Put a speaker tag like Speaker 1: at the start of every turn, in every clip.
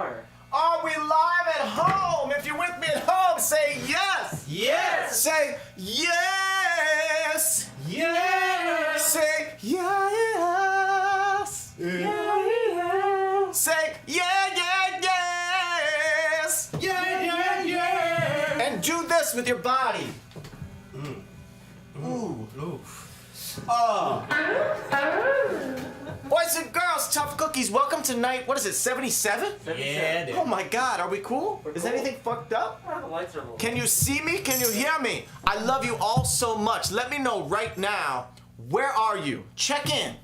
Speaker 1: are.
Speaker 2: Are we live at home? If you're with me at home, say yes.
Speaker 1: Yes.
Speaker 2: Say yes.
Speaker 1: Yes.
Speaker 2: Say yes.
Speaker 1: Yeah.
Speaker 2: Say yeah, yeah, yes.
Speaker 1: Yeah, yeah, yeah.
Speaker 2: And do this with your body. Ooh.
Speaker 1: Ooh.
Speaker 2: Oh. Boys and girls, tough cookies, welcome to night, what is it, 77?
Speaker 1: Yeah, dude.
Speaker 2: Oh my god, are we cool?
Speaker 1: We're
Speaker 2: Is
Speaker 1: cool.
Speaker 2: anything fucked up?
Speaker 1: Oh, the lights are low.
Speaker 2: Can you see me? Can you hear me? I love you all so much. Let me know right now, where are you? Check in.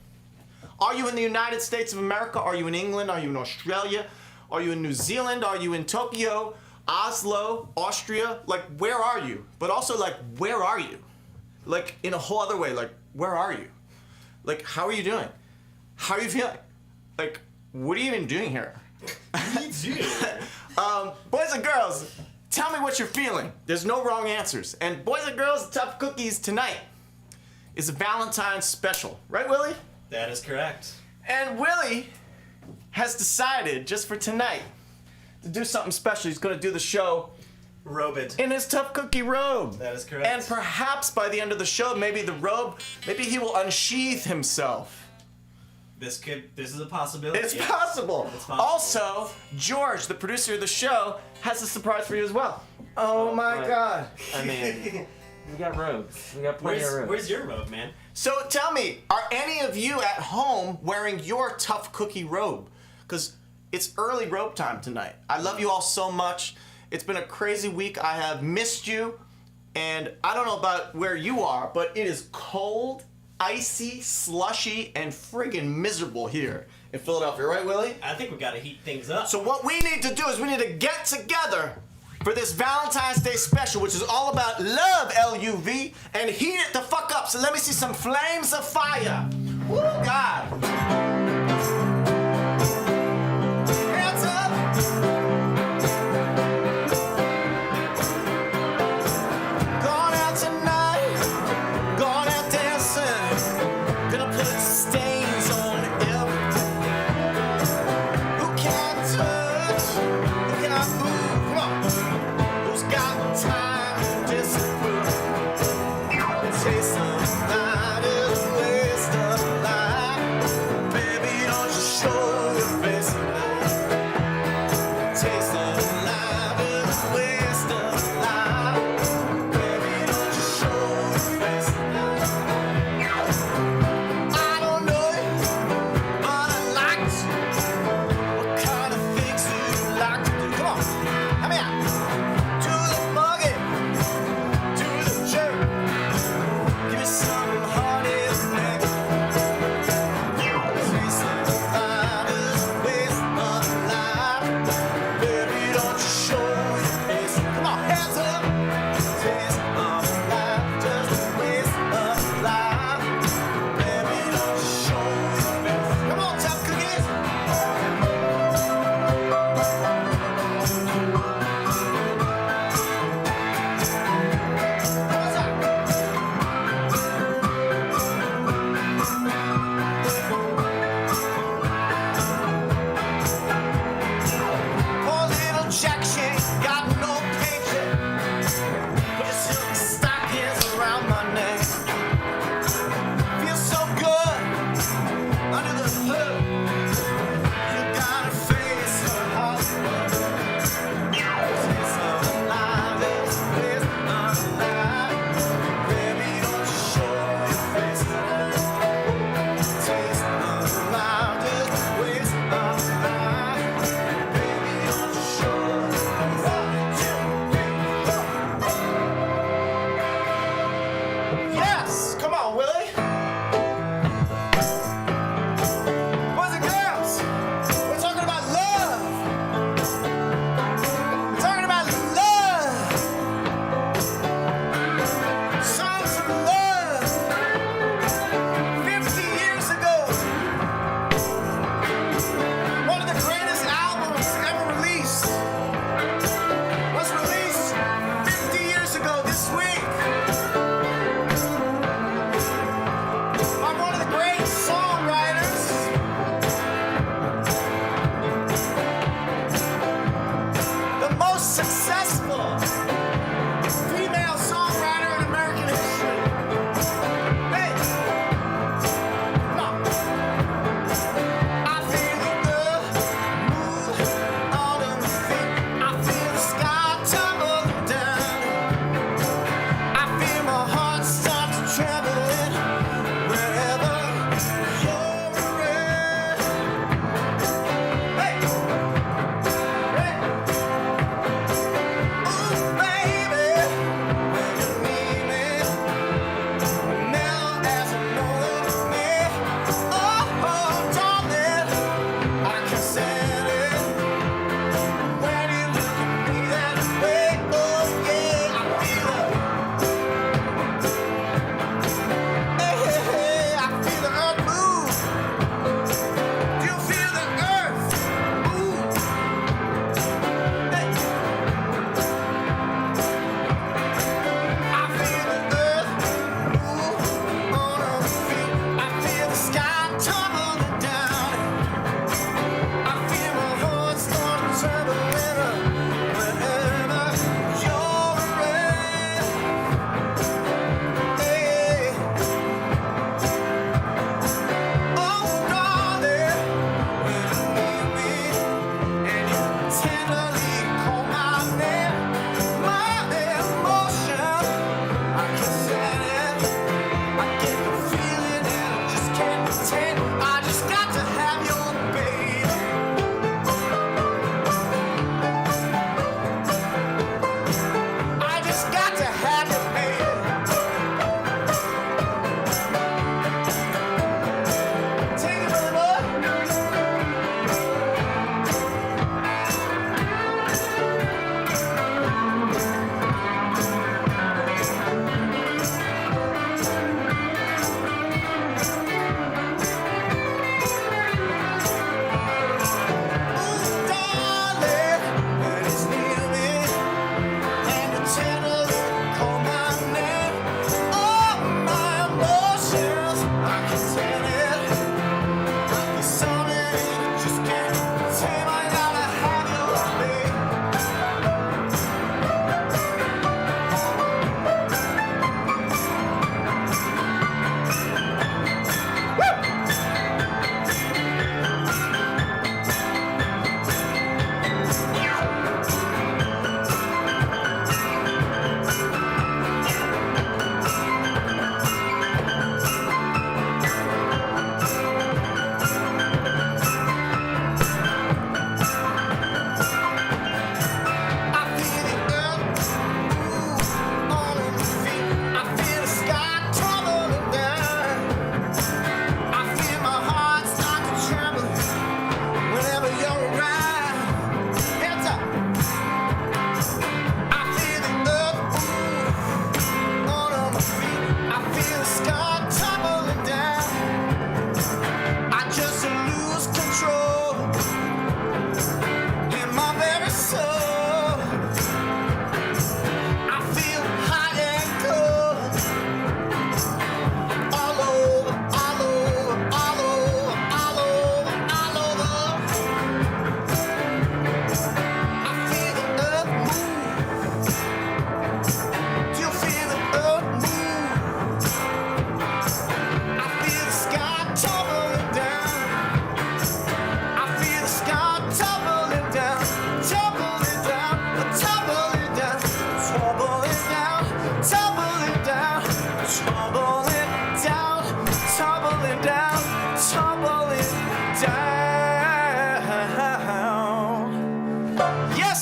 Speaker 2: Are you in the United States of America? Are you in England? Are you in Australia? Are you in New Zealand? Are you in Tokyo, Oslo, Austria? Like, where are you? But also, like, where are you? Like, in a whole other way, like, where are you? Like, how are you doing? How are you feeling? Like, what are you even doing here?
Speaker 1: Me too.
Speaker 2: Boys and girls, tell me what you're feeling. There's no wrong answers. And boys and girls, tough cookies tonight is a Valentine's special. Right, Willie?
Speaker 1: That is correct.
Speaker 2: And Willie has decided, just for tonight, to do something special. He's going to do the show
Speaker 1: Robe it.
Speaker 2: in his tough cookie robe.
Speaker 1: That is correct.
Speaker 2: And perhaps by the end of the show, maybe the robe, maybe he will unsheath himself.
Speaker 1: This is a possibility.
Speaker 2: It's
Speaker 1: yes.
Speaker 2: possible.
Speaker 1: It's possible.
Speaker 2: Also, George, the producer of the show, has a surprise for you as well. Oh my
Speaker 3: right.
Speaker 2: god.
Speaker 3: I mean, we got robes. We got plenty of robes.
Speaker 1: Where's your robe, man?
Speaker 2: So tell me, are any of you at home wearing your tough cookie robe? Because it's early robe time tonight. I love you all so much. It's been a crazy week. I have missed you. And I don't know about where you are, but it is cold, icy, slushy, and friggin' miserable here in Philadelphia. Right, Willie?
Speaker 1: I think we gotta heat things up.
Speaker 2: So what we need to do is we need to get together for this Valentine's Day special, which is all about love, L-U-V, and heat it the fuck up. So let me see some flames of fire. Woo, God. Hands up. Going out tonight, going out dancing, gonna put stains on everything. Who can't touch? Who cannot move? Come on. Who's got time to disapprove? Taste of night is a waste of life. Baby, don't you show your face tonight. Taste of life is a waste of life. Baby, don't you show your face tonight. I don't know you, but I like you. What kind of things do you like to do? Come on, help me out.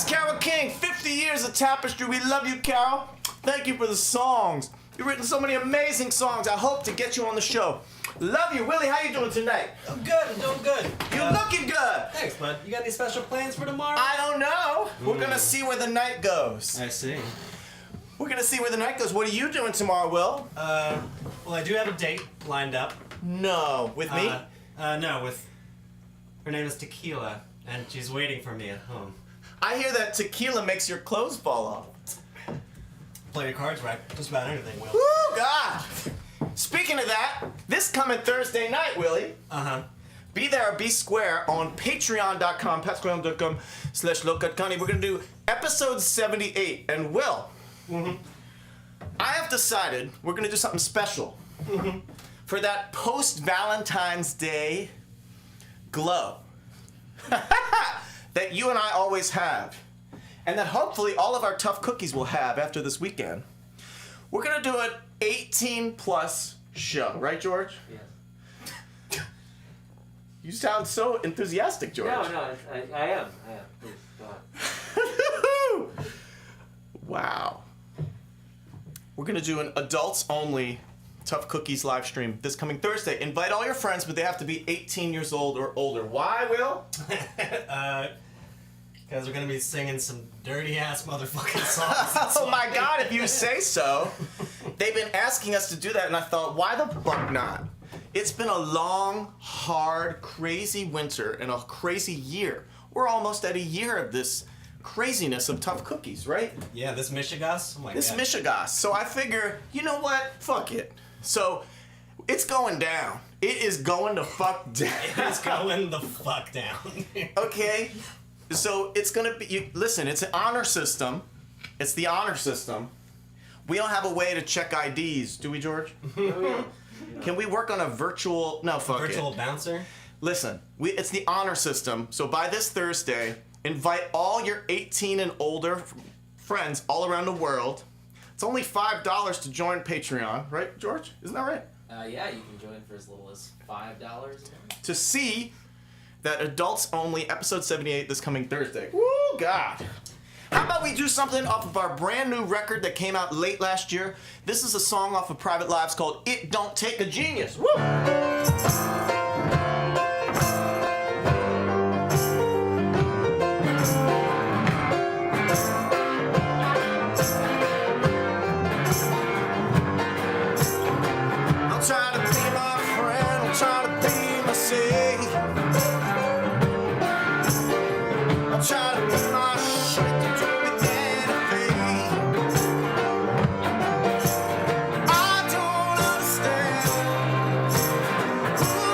Speaker 2: Yes, Carol King, 50 years of Tapestry. We love you, Carol. Thank you for the songs. You've written so many amazing songs. I hope to get you on the show. Love you. Willie, how you doing tonight?
Speaker 1: I'm good. I'm doing good.
Speaker 2: You're looking good.
Speaker 1: Thanks, bud. You got any special plans for tomorrow?
Speaker 2: I don't know. We're going to see where the night goes.
Speaker 1: I see.
Speaker 2: We're going to see where the night goes. What are you doing tomorrow, Will?
Speaker 1: Well, I do have a date lined up.
Speaker 2: No. With me?
Speaker 1: No, with... Her name is Tequila, and she's waiting for me at home.
Speaker 2: I hear that tequila makes your clothes fall off.
Speaker 1: Play your cards right. Just about anything, Will.
Speaker 2: Woo, God. Speaking of that, this coming Thursday night, Willie.
Speaker 1: Uh-huh.
Speaker 2: Be there or be square on patreon.com, patreon.com/locutconnie. We're going to do episode 78. And Will, I have decided we're going to do something special for that post-Valentine's Day glow that you and I always have, and that hopefully all of our tough cookies will have after this weekend. We're going to do an 18-plus show. Right, George?
Speaker 3: Yes.
Speaker 2: You sound so enthusiastic, George.
Speaker 3: No, I am. Please, go on.
Speaker 2: Wow. We're going to do an adults-only Tough Cookies live stream this coming Thursday. Invite all your friends, but they have to be 18 years old or older. Why, Will?
Speaker 1: Because we're going to be singing some dirty-ass motherfucking songs.
Speaker 2: Oh my God, if you say so. They've been asking us to do that, and I thought, why the fuck not? It's been a long, hard, crazy winter and a crazy year. We're almost at a year of this craziness of Tough Cookies, right?
Speaker 1: Yeah, this Michigas. Oh my
Speaker 2: This
Speaker 1: God.
Speaker 2: Michigas. So I figure, you know what? Fuck it. So it's going down. It is going to fuck down.
Speaker 1: It's going the fuck down.
Speaker 2: Okay? So it's going to be, listen, it's an honor system. It's the honor system. We don't have a way to check IDs, do we, George? Can we work on a virtual, no, fuck
Speaker 1: Virtual
Speaker 2: it.
Speaker 1: bouncer?
Speaker 2: Listen, it's the honor system. So by this Thursday, invite all your 18 and older friends all around the world. It's only $5 to join Patreon, right, George? Isn't that right?
Speaker 4: Yeah, you can join for as little as $5.
Speaker 2: To see that adults only episode 78 this coming Thursday. Woo, God. How about we do something off of our brand new record that came out late last year? This is a song off of Private Lives called It Don't Take a Genius. Woo! I'm trying to be my friend, I'm trying to be my savior. I'm trying to be my shit to do with anything. I don't understand. Ooh,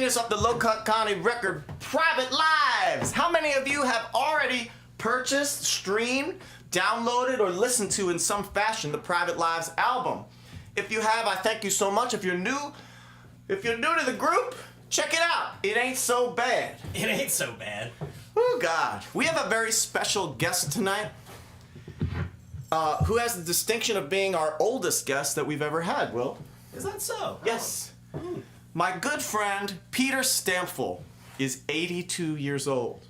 Speaker 2: genius of the Low-Cut County record, Private Lives. How many of you have already purchased, streamed, downloaded, or listened to in some fashion the Private Lives album? If you have, I thank you so much. If you're new to the group, check it out. It ain't so bad.
Speaker 1: It ain't so bad.
Speaker 2: Oh God. We have a very special guest tonight who has the distinction of being our oldest guest that we've ever had, Will.
Speaker 1: Is that so?
Speaker 2: Yes. My good friend, Peter Stamfel, is 82 years old.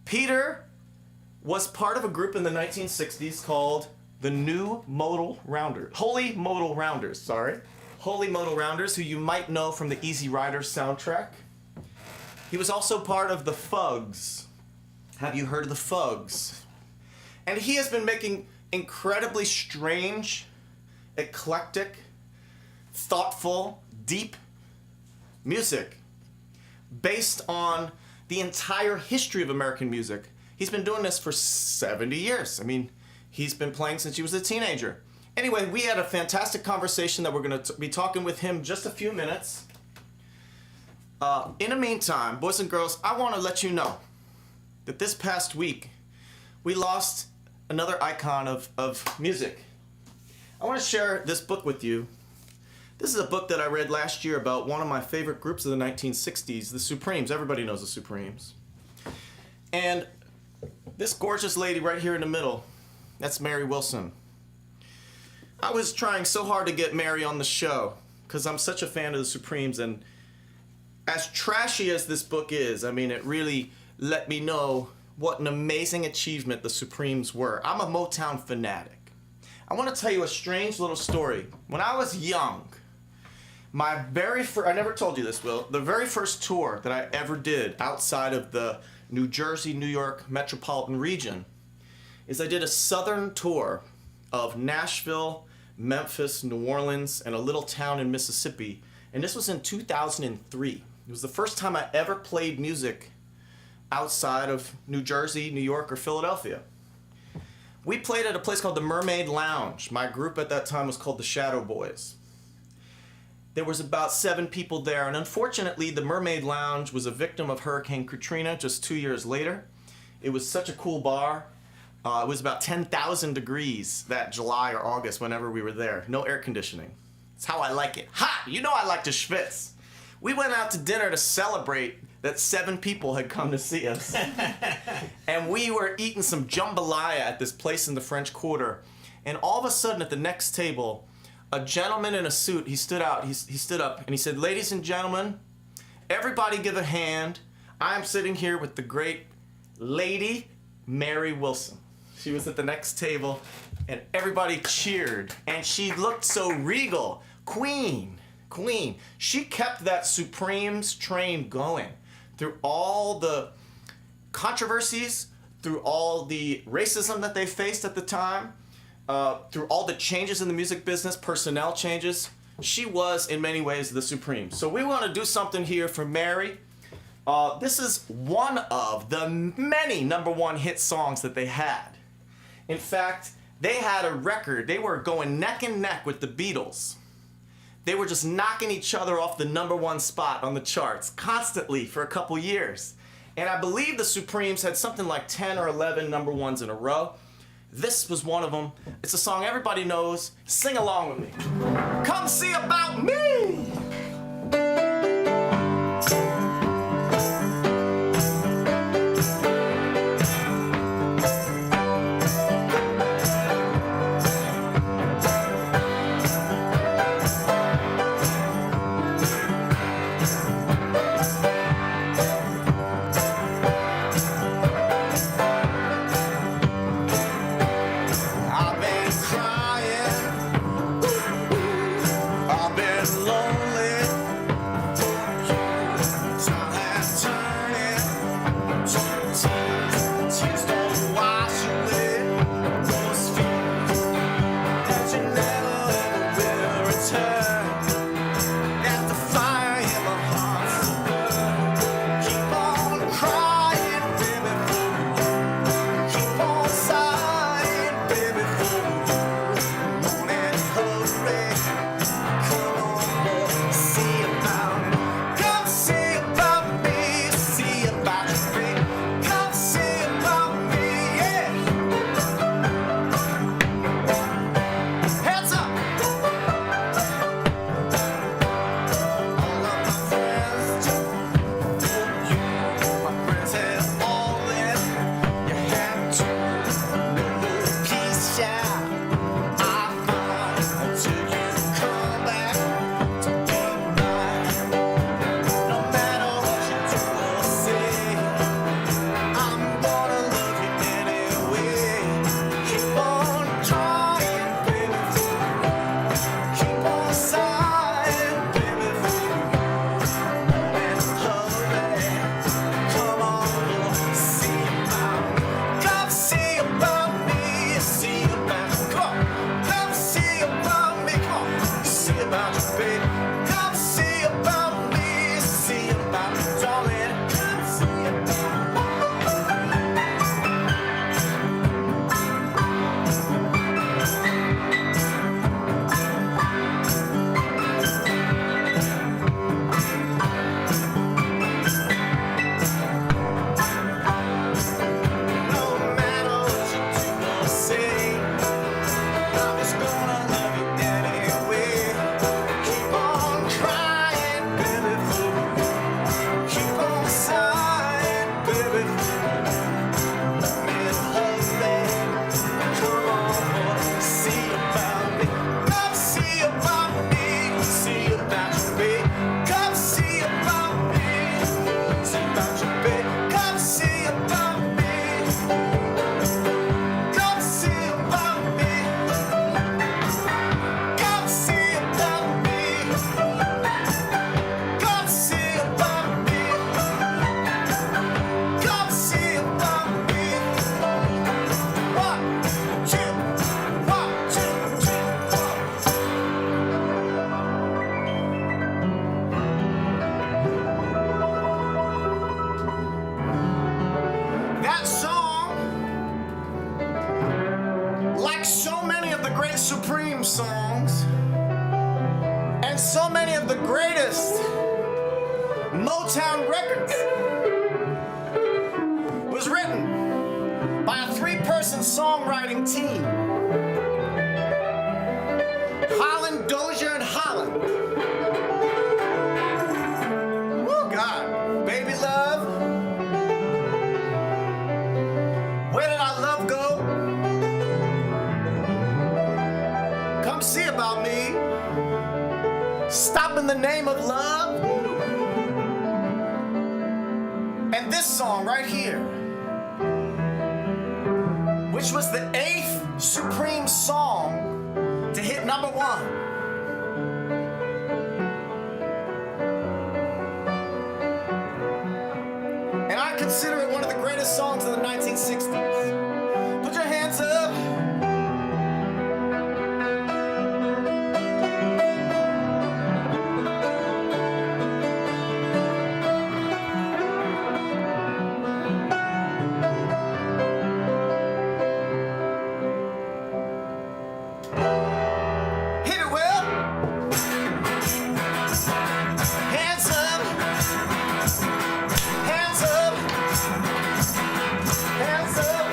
Speaker 2: Peter was part of a group in the 1960s called the Holy Modal Rounders, Holy Modal Rounders, who you might know from the Easy Rider soundtrack. He was also part of the Fugs. Have you heard of the Fugs? And he has been making incredibly strange, eclectic, thoughtful, deep music based on the entire history of American music. He's been doing this for 70 years. I mean, he's been playing since he was a teenager. Anyway, we had a fantastic conversation that we're going to be talking with him just a few minutes. In the meantime, boys and girls, I want to let you know that this past week, we lost another icon of music. I want to share this book with you. This is a book that I read last year about one of my favorite groups of the 1960s, the Supremes. Everybody knows the Supremes. And this gorgeous lady right here in the middle, that's Mary Wilson. I was trying so hard to get Mary on the show because I'm such a fan of the Supremes, and as trashy as this book is, I mean, it really let me know what an amazing achievement the Supremes were. I'm a Motown fanatic. I want to tell you a strange little story. When I was young, my very first, I never told you this, Will, the very first tour that I ever did outside of the New Jersey, New York metropolitan region is I did a southern tour of Nashville, Memphis, New Orleans, and a little town in Mississippi. And this was in 2003. It was the first time I ever played music outside of New Jersey, New York, or Philadelphia. We played at a place called the Mermaid Lounge. My group at that time was called the Shadow Boys. There was about 7 people there, and unfortunately the Mermaid Lounge was a victim of Hurricane Katrina just 2 years later. It was such a cool bar. It was about 10,000 degrees that July or August whenever we were there. No air conditioning. It's how I like it. Hot! You know I like to schwitz. We went out to dinner to celebrate that 7 people had come to see us. And we were eating some jambalaya at this place in the French Quarter. And all of a sudden at the next table, a gentleman in a suit, he stood up and he said, "Ladies and gentlemen, everybody give a hand. I'm sitting here with the great Lady Mary Wilson." She was at the next table and everybody cheered. And she looked so regal. Queen. She kept that Supremes train going through all the controversies, through all the racism that they faced at the time, through all the changes in the music business, personnel changes. She was, in many ways, the Supreme. So we want to do something here for Mary. This is one of the many #1 hit songs that they had. In fact, they had a record. They were going neck and neck with the Beatles. They were just knocking each other off the #1 spot on the charts constantly for a couple years. And I believe the Supremes had something like 10 or 11 #1s in a row. This was one of them. It's a song everybody knows. Sing along with me. Come see about me! I've been crying, I've been lonely. so many of the greatest Motown records was written by a three-person songwriting team. Holland, Dozier, and Holland. Oh God, Baby Love. Where did our love go? Come see about me. Stop in the name of love. And this song right here, which was the 8th supreme song to hit number 1. And I consider it one of the greatest songs of the 1960s. Put your hands up. Hit it, Will. Hands up. Hands up. Hands up.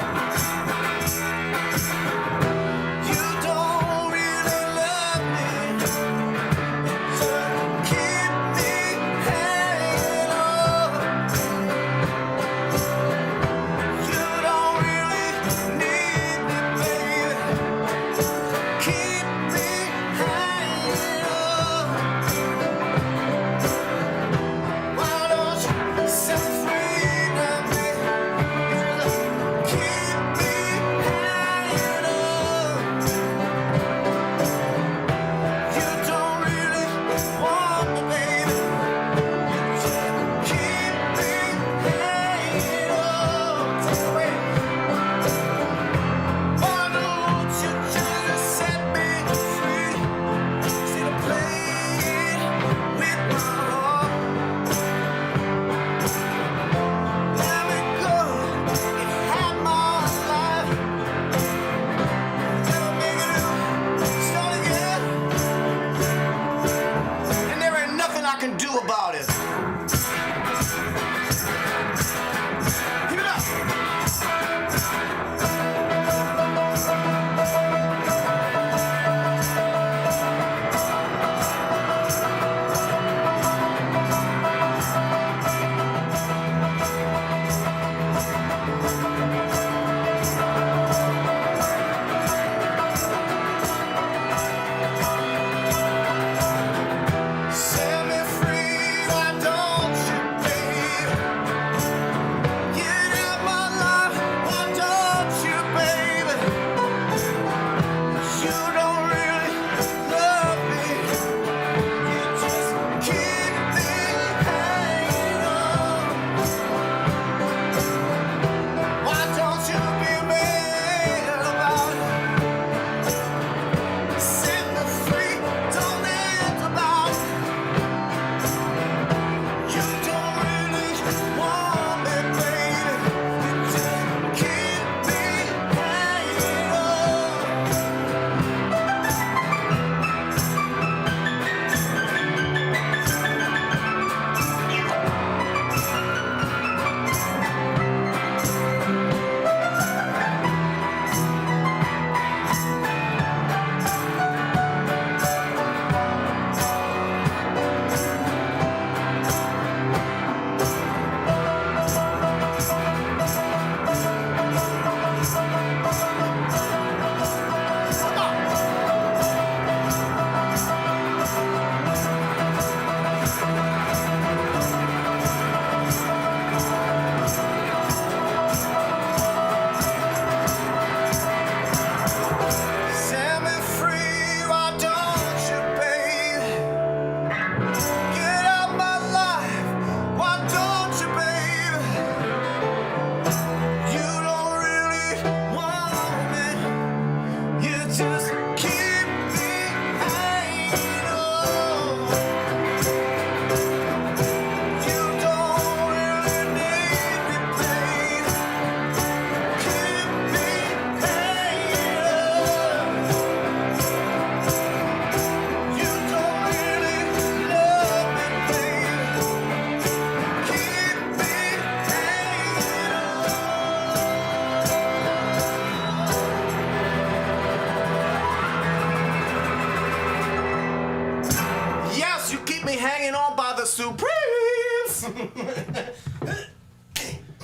Speaker 2: Supremes.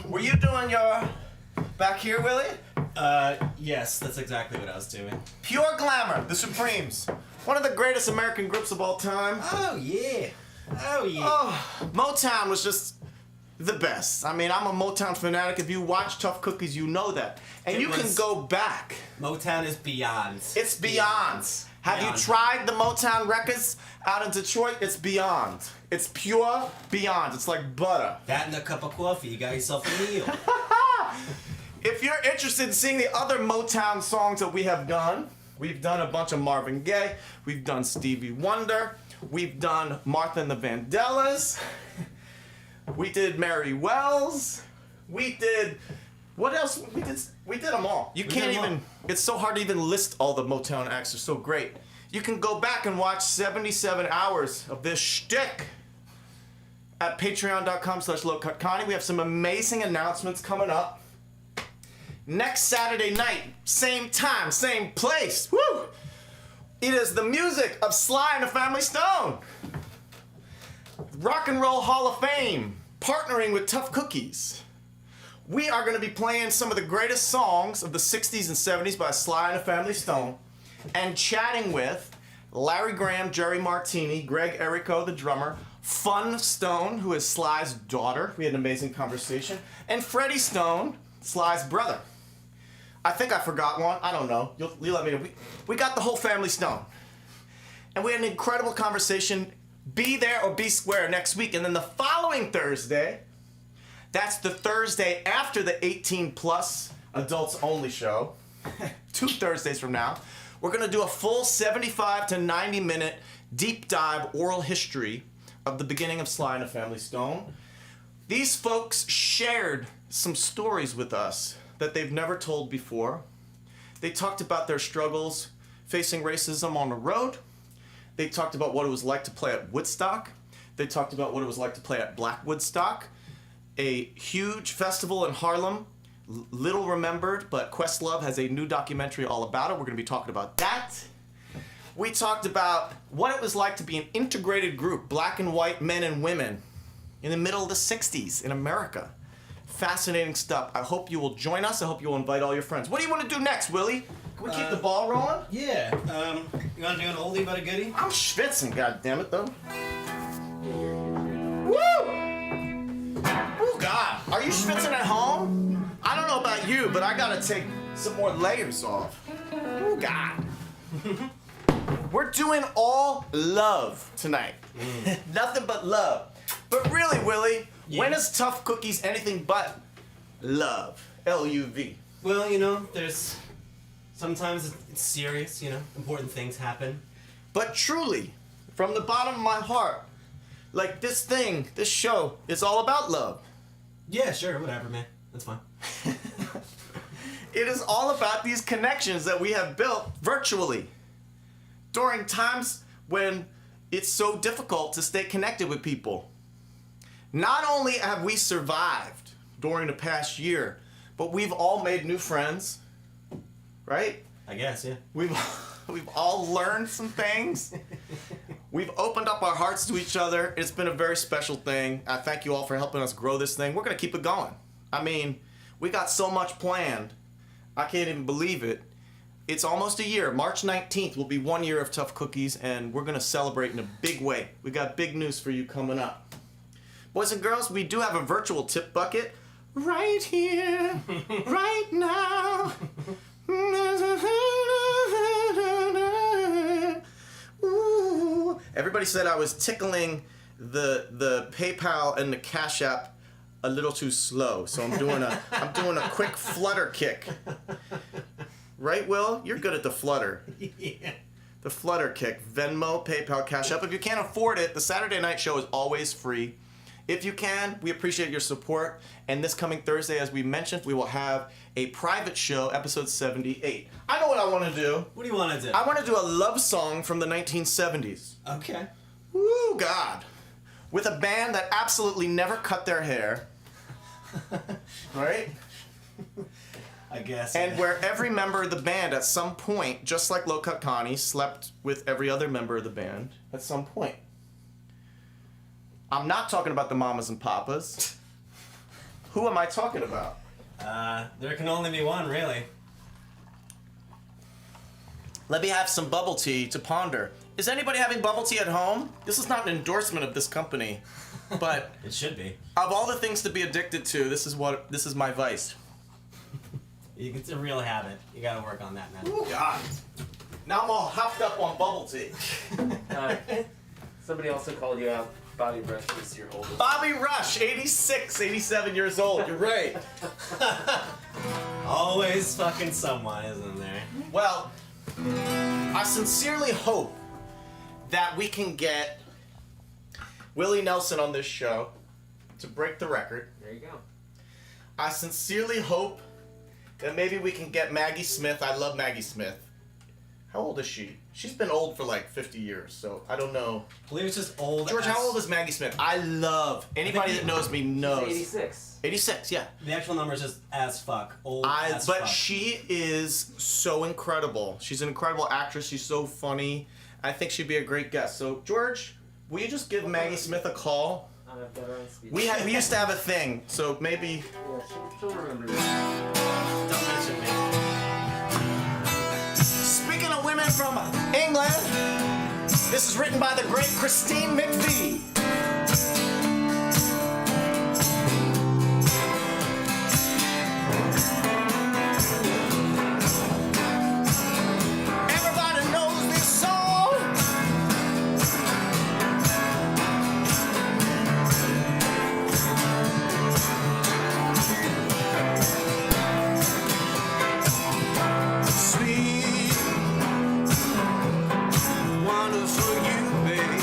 Speaker 2: Were you doing your back here, Willie?
Speaker 1: Yes, that's exactly what I was doing.
Speaker 2: Pure glamour, the Supremes. One of the greatest American groups of all time.
Speaker 1: Oh, yeah. Oh, yeah.
Speaker 2: Oh, Motown was just the best. I mean, I'm a Motown fanatic. If you watch Tough Cookies, you know that. And
Speaker 1: It
Speaker 2: you can
Speaker 1: was-
Speaker 2: go back.
Speaker 1: Motown is beyond.
Speaker 2: It's beyond. Have
Speaker 1: Beyond.
Speaker 2: you tried the Motown records out in Detroit? It's beyond. It's pure beyond. It's like butter.
Speaker 1: That and a cup of coffee, you got yourself a meal.
Speaker 2: If you're interested in seeing the other Motown songs that we have done, we've done a bunch of Marvin Gaye, we've done Stevie Wonder, we've done Martha and the Vandellas, we did Mary Wells, we did, what else? We did them all. You
Speaker 1: We
Speaker 2: can't
Speaker 1: did 'em
Speaker 2: even, it's so hard to even list all the Motown acts. They're so great. You can go back and watch 77 hours of this shtick at patreon.com/lowcutconnie. We have some amazing announcements coming up. Next Saturday night, same time, same place. Woo! It is the music of Sly and the Family Stone. Rock and Roll Hall of Fame, partnering with Tough Cookies. We are going to be playing some of the greatest songs of the 60s and 70s by Sly and the Family Stone and chatting with Larry Graham, Jerry Martini, Greg Errico, the drummer, Fun Stone, who is Sly's daughter. We had an amazing conversation. And Freddie Stone, Sly's brother. I think I forgot one. I don't know. You'll let me know. We got the whole family Stone. And we had an incredible conversation. Be there or be square next week. And then the following Thursday, that's the Thursday after the 18 plus adults only show, 2 Thursdays from now, we're gonna do a full 75 to 90 minute deep dive oral history of the beginning of Sly and the Family Stone. These folks shared some stories with us that they've never told before. They talked about their struggles facing racism on the road. They talked about what it was like to play at Woodstock. They talked about what it was like to play at Black Woodstock, a huge festival in Harlem, little remembered, but Questlove has a new documentary all about it. We're going to be talking about that. We talked about what it was like to be an integrated group, black and white men and women, in the middle of the 60s in America. Fascinating stuff. I hope you will join us. I hope you will invite all your friends. What do you want to do next, Willie? Can we keep the ball rolling?
Speaker 1: Yeah. You want to do an oldie but a goodie?
Speaker 2: I'm schwitzing, goddammit, though. Woo! Oh, God. Are you schwitzing at home? I don't know about you, but I gotta take some more layers off. Oh, God. We're doing all love tonight. Nothing but love. But really, Willie, when is Tough Cookies anything but love? L-U-V.
Speaker 1: Well, there's... Sometimes it's serious, important things happen.
Speaker 2: But truly, from the bottom of my heart, like this show is all about love.
Speaker 1: Yeah, sure, whatever, man. That's fine.
Speaker 2: It is all about these connections that we have built virtually during times when it's so difficult to stay connected with people. Not only have we survived during the past year, but we've all made new friends, right?
Speaker 1: I guess, yeah.
Speaker 2: We've all learned some things. We've opened up our hearts to each other. It's been a very special thing. I thank you all for helping us grow this thing. We're going to keep it going. I mean, we got so much planned. I can't even believe it. It's almost a year. March 19th will be 1 year of Tough Cookies, and we're going to celebrate in a big way. We got big news for you coming up. Boys and girls, we do have a virtual tip bucket right here, right now. Ooh. Everybody said I was tickling the PayPal and the Cash App a little too slow, so I'm doing a quick flutter kick. Right, Will? You're good at the flutter.
Speaker 1: Yeah.
Speaker 2: The flutter kick. Venmo, PayPal, Cash App. If you can't afford it, the Saturday night show is always free. If you can, we appreciate your support. And this coming Thursday, as we mentioned, we will have a private show, episode 78. I know what I want to do.
Speaker 1: What do you want to do?
Speaker 2: I want to do a love song from the 1970s.
Speaker 1: Okay.
Speaker 2: Woo, God. With a band that absolutely never cut their hair. Right?
Speaker 1: I guess.
Speaker 2: And where every member of the band at some point, just like Low Cut Connie, slept with every other member of the band at some point. I'm not talking about the mamas and papas. Who am I talking about?
Speaker 1: There can only be one, really.
Speaker 2: Let me have some bubble tea to ponder. Is anybody having bubble tea at home? This is not an endorsement of this company, but
Speaker 1: It should be.
Speaker 2: of all the things to be addicted to, this is my vice.
Speaker 1: It's a real habit. You gotta work on that, man.
Speaker 2: Oh God! Now I'm all hopped up on bubble tea.
Speaker 3: Somebody also called you out. Bobby Rush is your oldest.
Speaker 2: Bobby Rush, 86, 87 years old. You're right.
Speaker 1: Always fucking someone, isn't there?
Speaker 2: Well, I sincerely hope that we can get Willie Nelson on this show to break the record.
Speaker 3: There you go.
Speaker 2: I sincerely hope that maybe we can get Maggie Smith. I love Maggie Smith. How old is she? She's been old for like 50 years, so I don't know.
Speaker 1: I believe it's just old.
Speaker 2: George, how old is Maggie Smith? I love anybody that knows me knows.
Speaker 3: 86.
Speaker 2: 86, yeah.
Speaker 1: The actual number is just as fuck. Old as
Speaker 2: But
Speaker 1: fuck.
Speaker 2: she is so incredible. She's an incredible actress. She's so funny. I think she'd be a great guest. So, George, will you just give Maggie Smith a call?
Speaker 3: I've got her on speed.
Speaker 2: We used to have a thing, so maybe.
Speaker 3: Yeah, she'll remember this.
Speaker 1: Don't mention me.
Speaker 2: Speaking of women from England, this is written by the great Christine McVie. Everybody knows this song. Sweet, wonderful you, baby.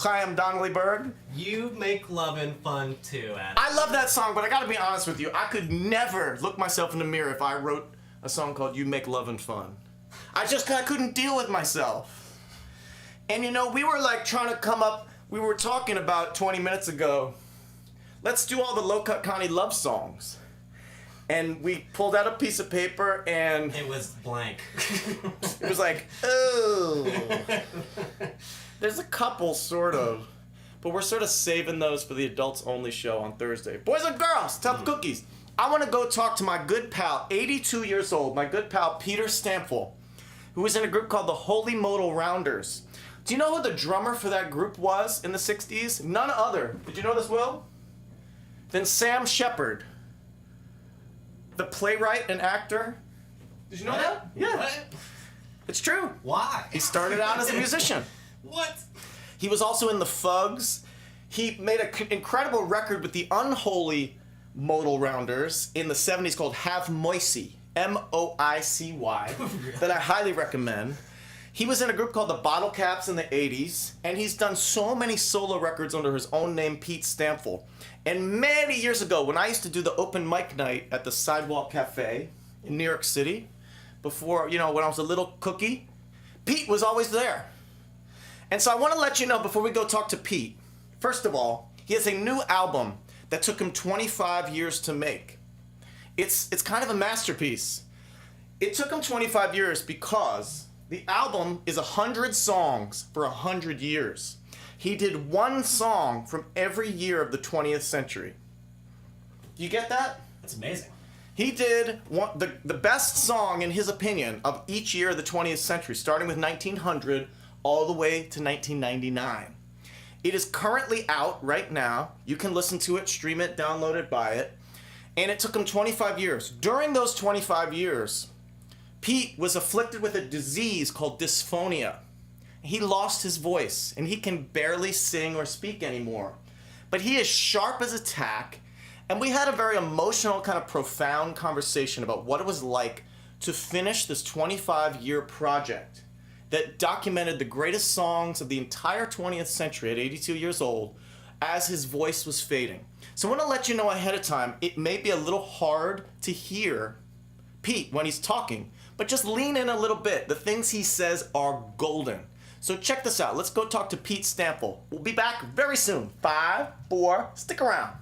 Speaker 2: Hi, I'm Donnelly Berg.
Speaker 1: You make lovin' fun too, Adam.
Speaker 2: I love that song, but I gotta be honest with you. I could never look myself in the mirror if I wrote a song called You Make Lovin' Fun. I couldn't deal with myself. And you know, we were like trying to come up, we were talking about 20 minutes ago, let's do all the Low-Cut Connie love songs. And we pulled out a piece of paper and
Speaker 1: It was blank.
Speaker 2: it was like, oh. There's a couple, sort of. But we're sort of saving those for the adults only show on Thursday. Boys and girls, tough cookies. I want to go talk to my good pal, 82 years old, my good pal Peter Stample, who was in a group called the Holy Modal Rounders. Do you know who the drummer for that group was in the 60s? None other. Did you know this, Will? Than Sam Shepard, the playwright and actor. Did you know that? Yeah.
Speaker 1: What?
Speaker 2: It's true.
Speaker 1: Why?
Speaker 2: He started out as a musician.
Speaker 1: What?
Speaker 2: He was also in the Fugs. He made an incredible record with the Unholy Modal Rounders in the 70s called Have Moicy, M-O-I-C-Y, that I highly recommend. He was in a group called the Bottle Caps in the 80s, and he's done so many solo records under his own name, Pete Stample. And many years ago, when I used to do the open mic night at the Sidewalk Cafe in New York City, before, when I was a little cookie, Pete was always there. And so I want to let you know before we go talk to Pete, first of all, he has a new album that took him 25 years to make. It's kind of a masterpiece. It took him 25 years because the album is 100 songs for 100 years. He did one song from every year of the 20th century. Do you get that?
Speaker 1: That's amazing.
Speaker 2: He did the best song, in his opinion, of each year of the 20th century, starting with 1900 all the way to 1999. It is currently out right now. You can listen to it, stream it, download it, buy it. And it took him 25 years. During those 25 years, Pete was afflicted with a disease called dysphonia. He lost his voice, and he can barely sing or speak anymore. But he is sharp as a tack, and we had a very emotional, kind of profound conversation about what it was like to finish this 25-year project that documented the greatest songs of the entire 20th century at 82 years old as his voice was fading. So I want to let you know ahead of time, it may be a little hard to hear Pete when he's talking, but just lean in a little bit. The things he says are golden. So check this out. Let's go talk to Pete Stample. We'll be back very soon. 5, 4, stick around.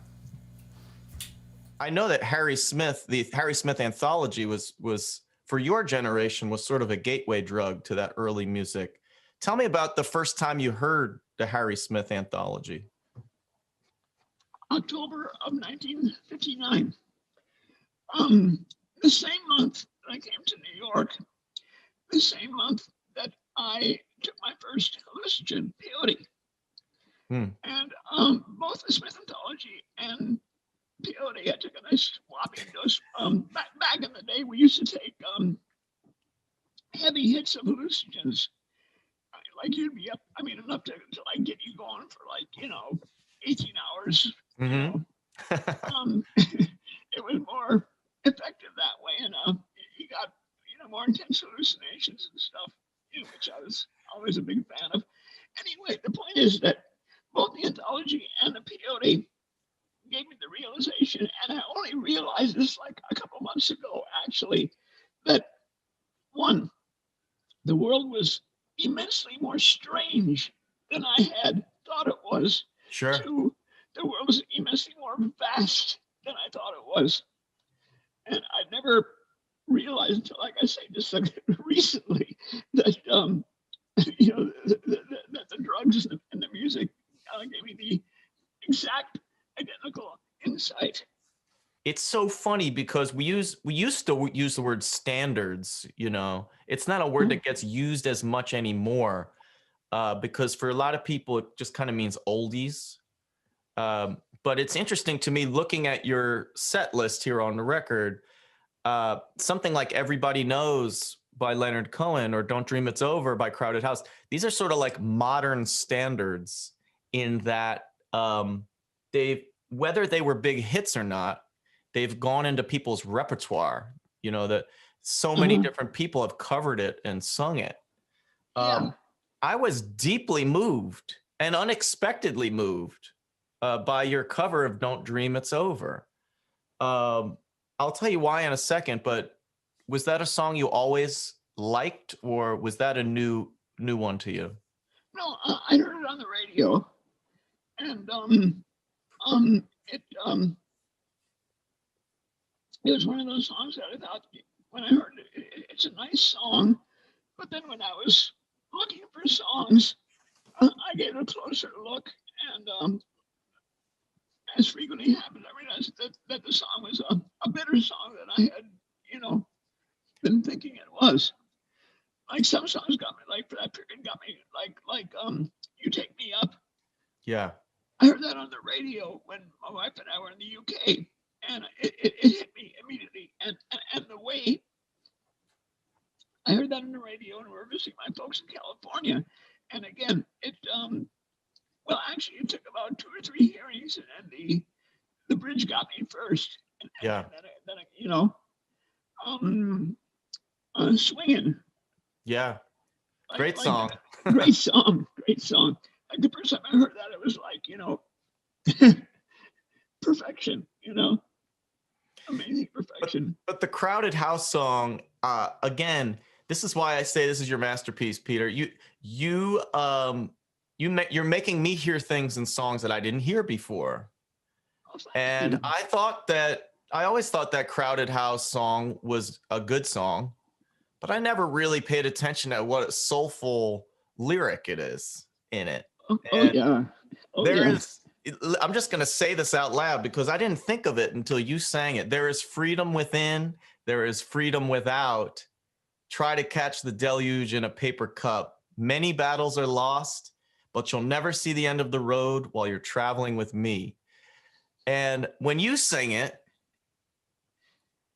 Speaker 2: I know that Harry Smith, the Harry Smith anthology was for your generation, was sort of a gateway drug to that early music. Tell me about the first time you heard the Harry Smith anthology.
Speaker 5: October of 1959. The same month that I came to New York, the same month that I took my first hallucinogen, peyote. And both the Smith anthology and peyote, I took a nice whopping dose. Back in the day, we used to take heavy hits of hallucinogens. Like you'd be up, enough to like get you going for 18 hours.
Speaker 2: Mm-hmm.
Speaker 5: It was more effective that way, and you got more intense hallucinations and stuff, which I was always a big fan of. Anyway, the point is that both the anthology and the peyote gave me the realization, and I only realized this like a couple months ago, actually, that one, the world was immensely more strange than I had thought it was.
Speaker 2: Sure.
Speaker 5: Two, the world was immensely more vast than I thought it was. And I never realized until, like I say, just recently that, that the drugs and the music gave me the exact identical insight.
Speaker 3: It's so funny because we used to use the word standards, It's not a word that gets used as much anymore because for a lot of people, it just kind of means oldies. But it's interesting to me looking at your set list here on the record, something like Everybody Knows by Leonard Cohen or Don't Dream It's Over by Crowded House. These are sort of like modern standards in that whether they were big hits or not, they've gone into people's repertoire, that so many different people have covered it and sung it.
Speaker 5: Yeah.
Speaker 3: I was deeply moved and unexpectedly moved by your cover of Don't Dream It's Over. I'll tell you why in a second, but was that a song you always liked, or was that a new one to you?
Speaker 5: No, I heard it on the radio, and it was one of those songs that I thought when I heard it, it's a nice song. But then when I was looking for songs, I gave it a closer look, and as frequently happens, I realized that the song was a better song than I had, been thinking it was. Like some songs got me, like for that period, got me like "You Take Me Up."
Speaker 3: Yeah.
Speaker 5: I heard that on the radio when my wife and I were in the UK, and it hit me immediately. And the way I heard that on the radio, and we were visiting my folks in California, and again, well, actually, it took about 2 or 3 hearings, and the bridge got me first. And
Speaker 3: Yeah.
Speaker 5: Swinging.
Speaker 3: Yeah. Great song.
Speaker 5: Great song. Great song. Like the first time I heard that, it was like, perfection, amazing perfection.
Speaker 3: But the Crowded House song, again, this is why I say this is your masterpiece, Peter. You're making me hear things in songs that I didn't hear before.
Speaker 5: Oh, thank
Speaker 3: And
Speaker 5: you.
Speaker 3: I always thought that Crowded House song was a good song, but I never really paid attention to what a soulful lyric it is in it.
Speaker 5: Oh,
Speaker 3: And
Speaker 5: yeah. Oh,
Speaker 3: there
Speaker 5: yeah.
Speaker 3: is, I'm just going to say this out loud because I didn't think of it until you sang it. There is freedom within, there is freedom without. Try to catch the deluge in a paper cup. Many battles are lost, but you'll never see the end of the road while you're traveling with me. And when you sing it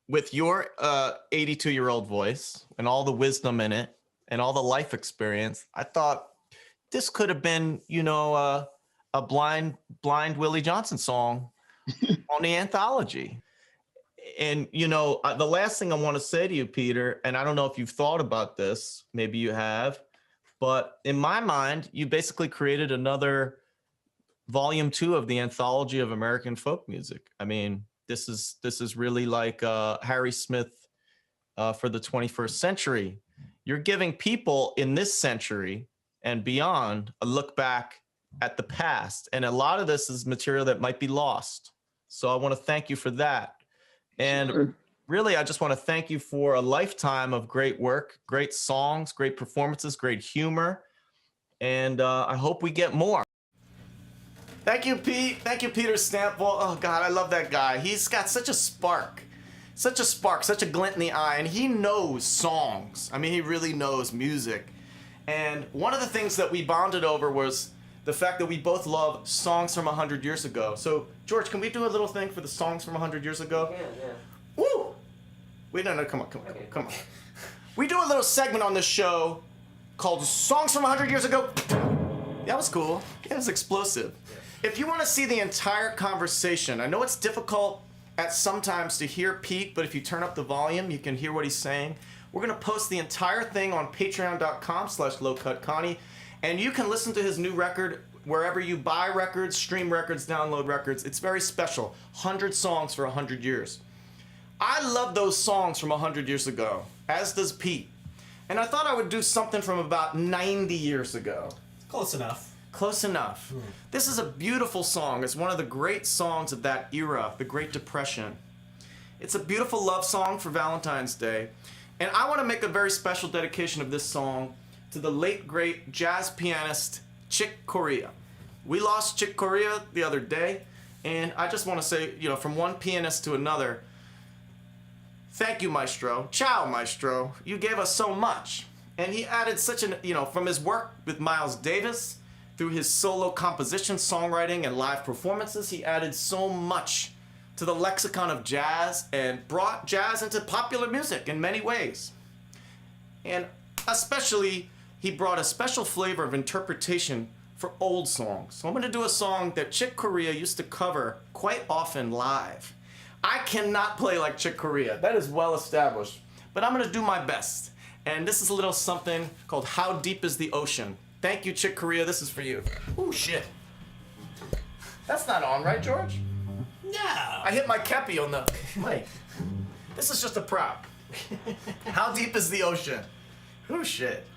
Speaker 3: with your 82-year-old voice and all the wisdom in it and all the life experience, I thought this could have been, a blind Willie Johnson song on the anthology. And, the last thing I want to say to you, Peter, and I don't know if you've thought about this, maybe you have, but in my mind, you basically created another volume 2 of the anthology of American folk music. I mean, this is really like Harry Smith for the 21st century. You're giving people in this century and beyond a look back at the past. And a lot of this is material that might be lost. So I want to thank you for that. And
Speaker 5: Sure.
Speaker 3: really, I just want to thank you for a lifetime of great work, great songs, great performances, great humor. And I hope we get more. Thank you, Pete. Thank you, Peter Stample. Oh, God, I love that guy. He's got such a spark, such a glint in the eye, and he knows songs. I mean, he really knows music. And one of the things that we bonded over was the fact that we both love songs from 100 years ago. So, George, can we do a little thing for the songs from 100 years ago?
Speaker 4: Yeah.
Speaker 3: Woo! Wait, no, come on.
Speaker 4: Okay.
Speaker 3: Come on. We do a little segment on this show called Songs from 100 Years Ago. That was cool. It was explosive. If you want to see the entire conversation, I know it's difficult at sometimes to hear Pete, but if you turn up the volume, you can hear what he's saying. We're going to post the entire thing on patreon.com/lowcutconnie, and you can listen to his new record wherever you buy records, stream records, download records. It's very special. 100 songs for 100 years. I love those songs from 100 years ago, as does Pete. And I thought I would do something from about 90 years ago.
Speaker 1: Close enough.
Speaker 3: Close enough. This is a beautiful song. It's one of the great songs of that era, the Great Depression. It's a beautiful love song for Valentine's Day. And I want to make a very special dedication of this song to the late, great jazz pianist Chick Corea. We lost Chick Corea the other day, and I just want to say, from one pianist to another, thank you, Maestro. Ciao, Maestro. You gave us so much. And he added such from his work with Miles Davis, through his solo composition, songwriting, and live performances, he added so much to the lexicon of jazz and brought jazz into popular music in many ways. And especially, he brought a special flavor of interpretation for old songs. So I'm going to do a song that Chick Corea used to cover quite often live. I cannot play like Chick Corea. That is well established. But I'm going to do my best. And this is a little something called How Deep is the Ocean? Thank you, Chick Corea. This is for you. Oh shit. That's not on, right, George?
Speaker 1: No.
Speaker 3: I hit my kepi on the mic. This is just a prop. How deep is the ocean? Oh shit.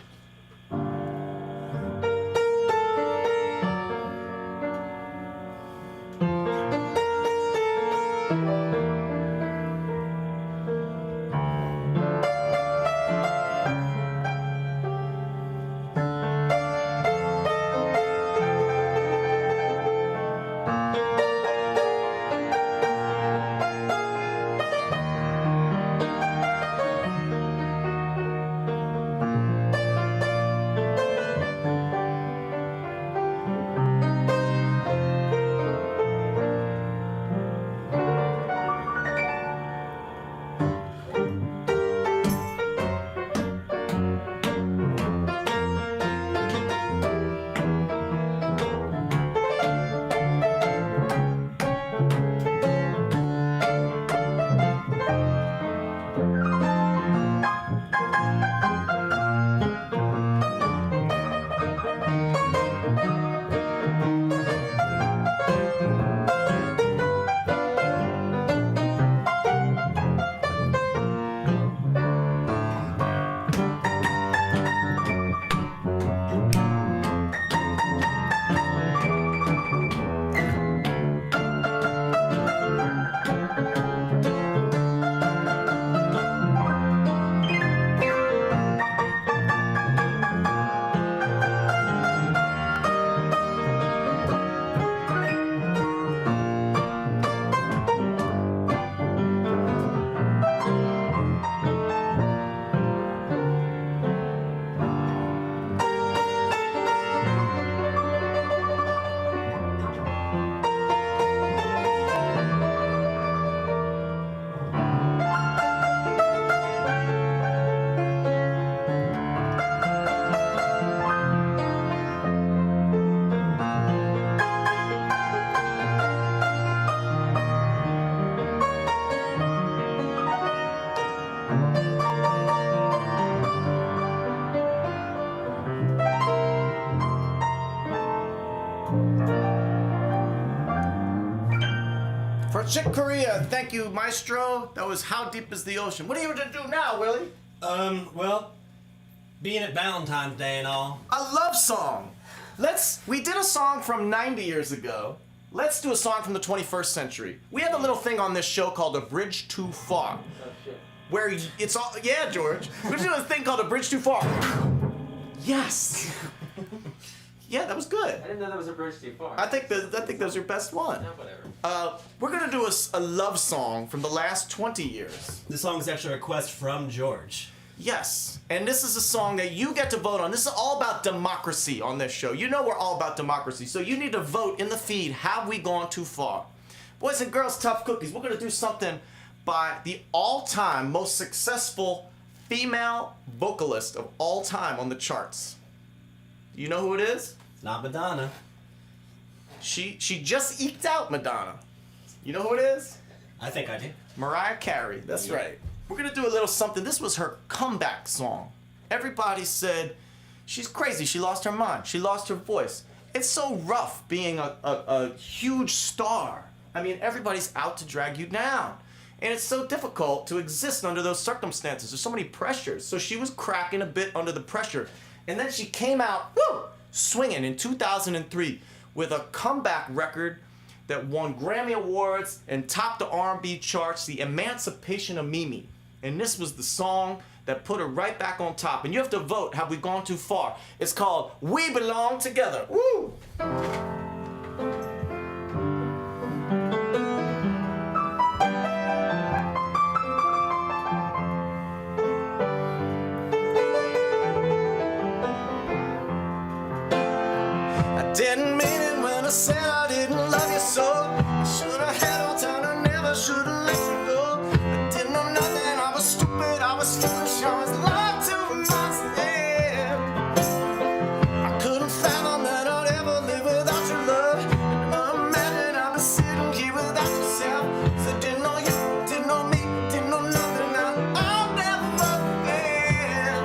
Speaker 3: For Chick Corea, thank you, Maestro. That was How Deep is the Ocean. What are you going to do now, Willie?
Speaker 1: Well, being at Valentine's Day and all.
Speaker 3: A love song. We did a song from 90 years ago. Let's do a song from the 21st century. We have a little thing on this show called A Bridge Too Far.
Speaker 4: Oh shit.
Speaker 3: Where it's all, yeah, George. We're doing a thing called A Bridge Too Far. Yes. Yeah, that was good.
Speaker 4: I didn't know that was a bridge too far.
Speaker 3: I think that was your best one.
Speaker 4: No, whatever.
Speaker 3: We're gonna do a love song from the last 20 years.
Speaker 1: This song is actually a request from George.
Speaker 3: Yes, and this is a song that you get to vote on. This is all about democracy on this show. You know we're all about democracy, so you need to vote in the feed. Have we gone too far? Boys and girls, tough cookies. We're gonna do something by the all-time most successful female vocalist of all time on the charts. You know who it is?
Speaker 1: It's not Madonna.
Speaker 3: She just eked out Madonna. You know who it is?
Speaker 1: I think I do.
Speaker 3: Mariah Carey. That's
Speaker 1: Yeah.
Speaker 3: right. We're gonna do a little something. This was her comeback song. Everybody said she's crazy. She lost her mind. She lost her voice. It's so rough being a huge star. I mean, everybody's out to drag you down. And it's so difficult to exist under those circumstances. There's so many pressures. So she was cracking a bit under the pressure. And then she came out, swinging in 2003 with a comeback record that won Grammy Awards and topped the R&B charts, The Emancipation of Mimi. And this was the song that put her right back on top. And you have to vote, have we gone too far? It's called We Belong Together. Woo!
Speaker 2: I didn't mean it when I said I didn't love you so. I should have had all time, I never should have let you go. I didn't know nothing, I was stupid, I was foolish, I was lying to myself. I couldn't fathom that I'd ever live without your love. And imagine I'd be sitting here without yourself. So didn't know you, didn't know me, didn't know nothing. Now I'll never forget.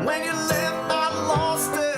Speaker 2: When you left, I lost it.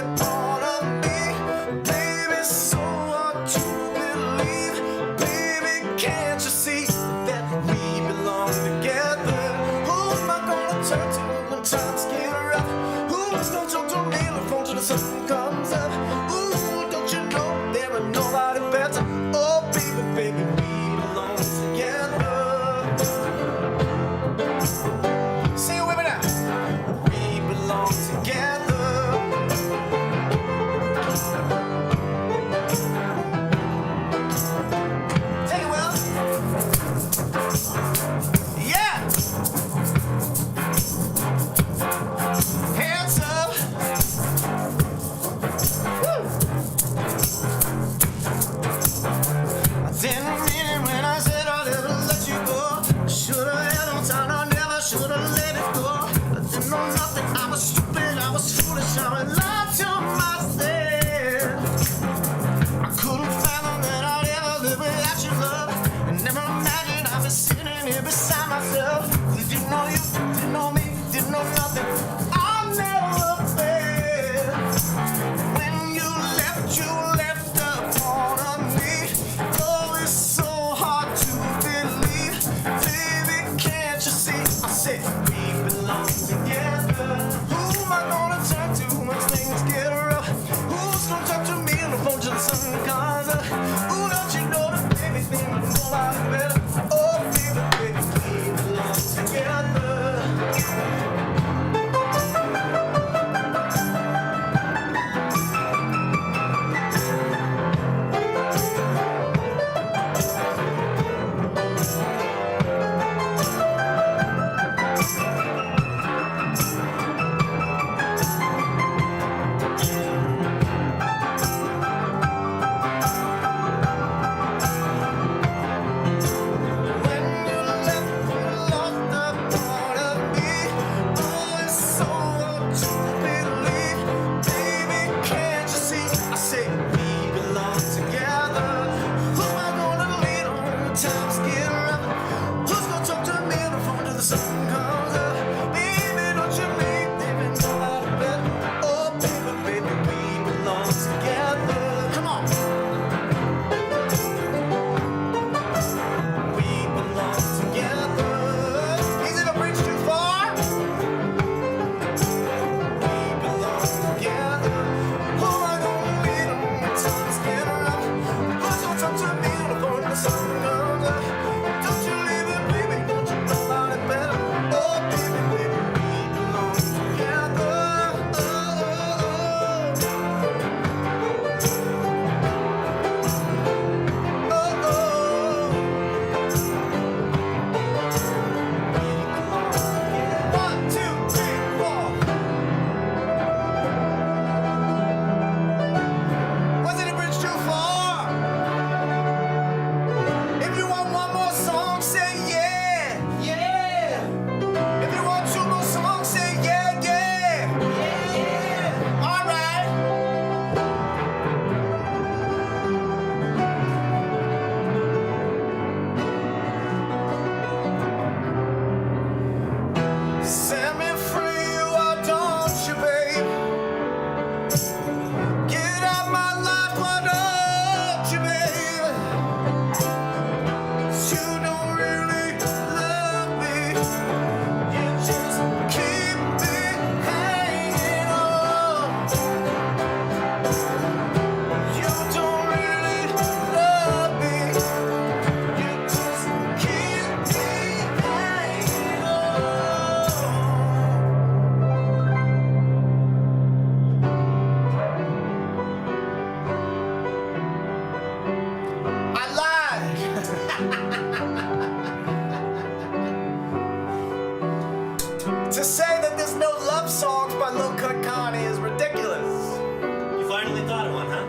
Speaker 2: To say that there's no love songs by Low Cut Connie is ridiculous.
Speaker 1: You finally thought of one, huh?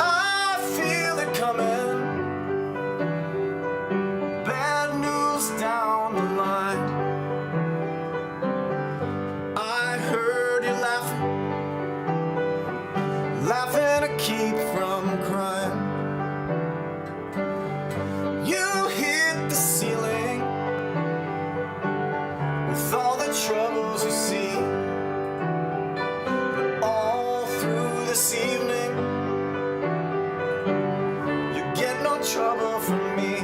Speaker 2: I feel it coming. Bad news down the line. I heard you laughing to keep from crying. You hit the ceiling with all the troubles you see. But all through this evening, you get no trouble from me.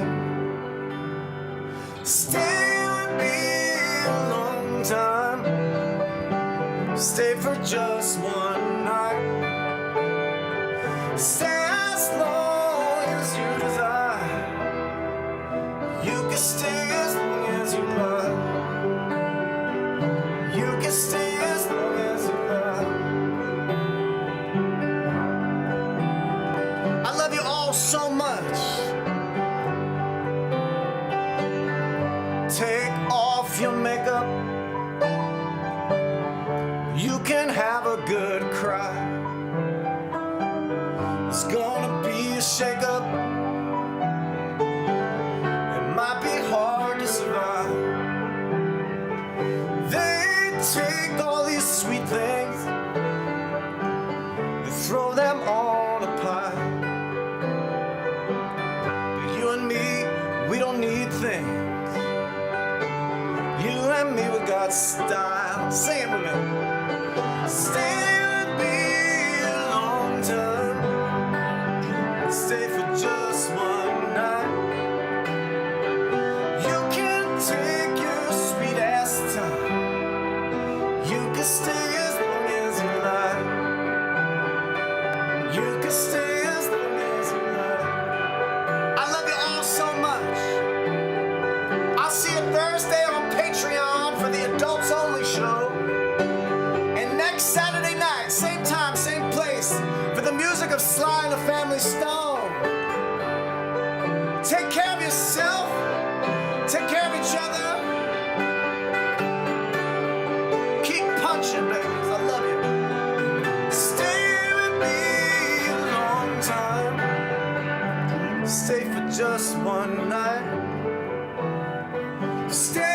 Speaker 2: Stay with me a long time. Stay for just one night. Stay as long as you desire. You can stay as long as you love. You can stay as long as you love. I love you all so much. Take off your makeup. You can have a good cry. It's gonna be a shake-up. It might be hard to survive. They take all these sweet things, they throw them on a pile. But you and me, we don't need things. You and me, we got style. Sing it with me. Stay with me a long time. Stay for just one night. You can take your sweet ass time. You can stay as long as you like. You can stay as long as you like. I love you all so much. I'll see you Thursday on Patreon for the Adults Only show. And next Saturday night, same time, same place, for the music of Sly and the Family Stone. Take care of yourself. Take care of each other. Keep punching, babies. I love you. Stay with me a long time. Stay for just one night. Stay